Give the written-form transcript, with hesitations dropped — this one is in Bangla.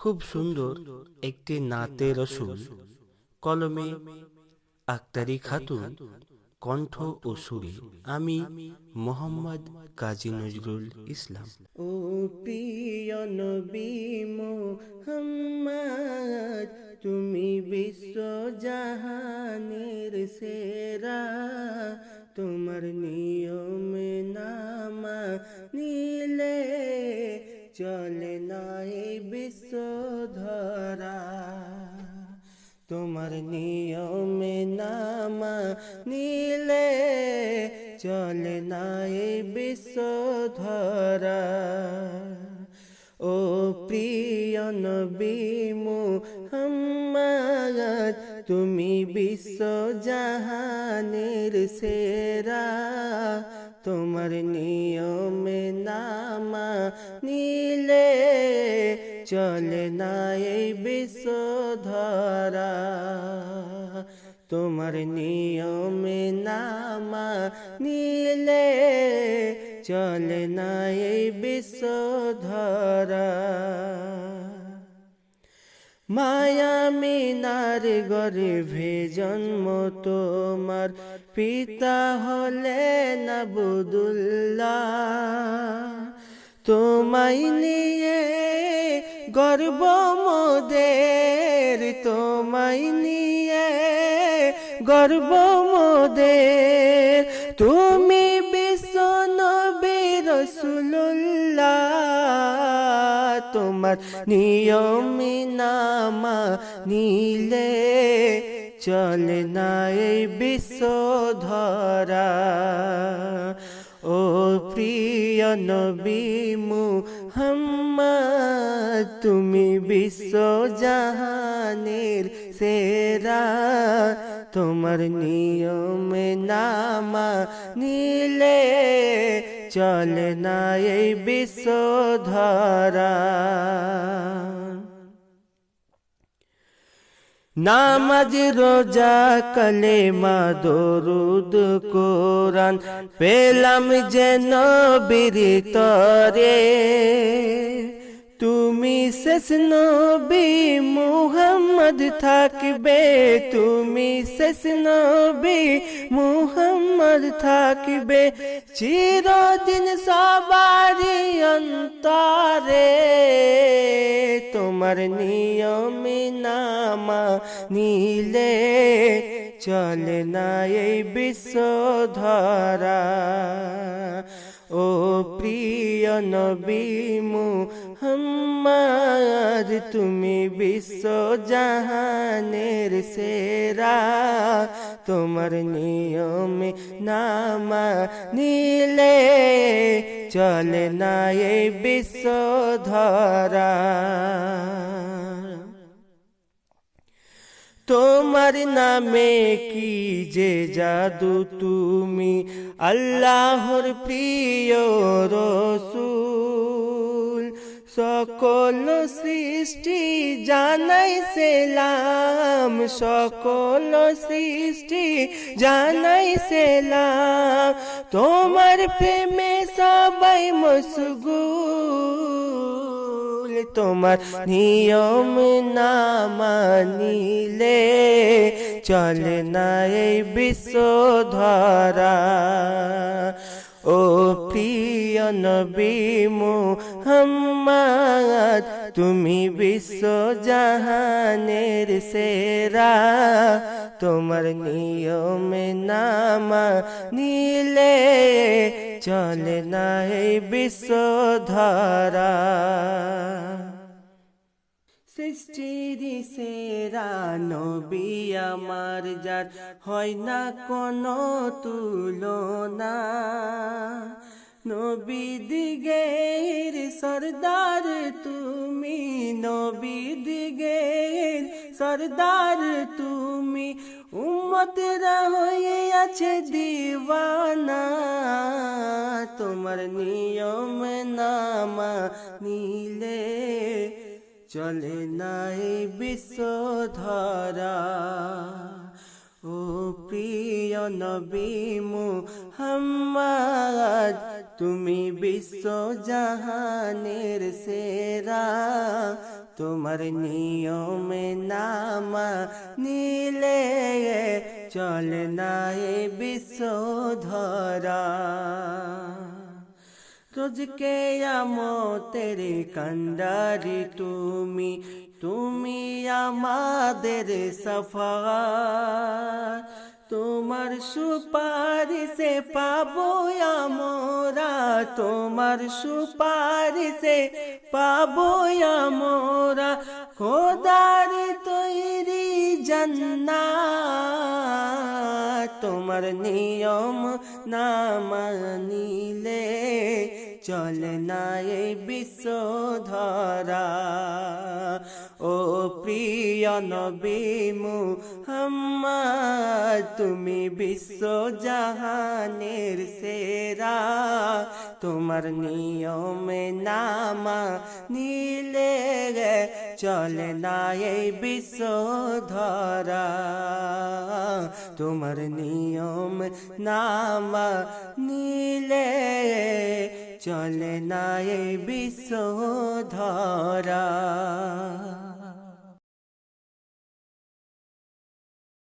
খুব সুন্দর একটি নাতে রসুল, কলমে আক্তারি খাতুন, কণ্ঠ ও সুরে আমি মোহাম্মদ কাজী নজরুল ইসলাম। ও প্রিয় নবী মুহাম্মদ, তুমি বিশ্ব জাহানের সেরা, তোমার নিয়মে নামা নিলে চলে না এই বিশ্ব ধরা। তোমার নিয়মে নামা নিলে চলে না এই বিশ্ব ধরা। ও প্রিয় নবী মুহাম্মদ, তুমি বিশ্ব জাহানের সেরা, তোমার নিয়মে নামা নিলে চলে না এই বিশ্ব ধরা। তোমার নিয়মে নামা নিলে চলে না এই বিশ্ব ধরা। মায়া মিনার গর্ভে জন্ম তোমার, পিতা হলেন আব্দুল্লাহ। তোমায় নিয়ে গর্ব মোদের, তোমায় নিয়ে গর্ব মোদের, তুমি বিশ্ব নবী রাসূলুল্লাহ। তোমার নিয়মে নামা নিলে চলে না এই বিশ্ব ধরা। ও প্রিয় নবী মুহাম্মদ, তুমি বিশ্ব জাহানের সেরা, তোমার নিয়মে নামা নিলে চলে না এই বিশ্ব ধরা। নামাজ রোজা কালেমা দরুদ কোরআন পেলাম যেন বীর তরে। তুমি শেষ নবী মুহাম্মদ থাকবে, তুমি শেষ নবী মুহাম্মদ থাকবে চিরদিন সবারই অন্তরে। তোমার নিয়মে নামা নিলে চলে না এই বিশ্ব ধরা। ও প্রিয় নবী মুহাম্মদ, তুমি বিশ্ব জাহানের সেরা, তোমার নিয়মে নামা নিলে চলে না এই বিশ্ব ধরা। তোমার নামে কি যে জাদু, তুমি আল্লাহর প্রিয় রসূল। সকল সৃষ্টি জানাই সেলাম, সকল সৃষ্টি জানাই সেলাম, তোমার প্রেমে সবাই মশগুল। তোমার নিয়ম না মানিলে চলে না এই বিশ্ব ধরা। ও প্রিয় নবী মুহাম্মদ, তুমি বিশ্ব জাহানের সেরা, তোমার নিয়মে নামা নিলে চলে না এই বিশ্ব ধরা। সৃষ্টির সেরা নবী আমার, যার হয় না কোনো তুলনা। নবী দিগের সরদার তুমি, নবী দিগের সরদার তুমি, উম্মতরা হয়ে আছে দিওয়ানা। তোমার নিয়ম না মানিলে চলে না এই বিশ্ব ধরা। ও ও প্রিয় নবী মুহাম্মদ, তুমি বিশ্ব জাহানের সেরা, তোমার নিয়মে নামা নিলে চলে না এ বিশ্ব ধরা। রোজ কিয়ামতের কান্ডারি তুমি, তুমি আমাদের সফার, তোমার সুপারিশে পাবো আমরা, তোমার সুপারিশে পাবো আমরা খোদার তৈরি জান্নাত। তোমার নিয়ম না মানিলে চলে না এই বিশ্ব ধরা। ও প্রিয় নবী মুহাম্মদ, তুমি বিশ্ব জাহানের সেরা, তোমার নিয়মে নামা নিলে চলে না এই বিশ্ব ধরা। তোমার নিয়ম নামা নিলে চলে না এই বিশ্ব ধরা।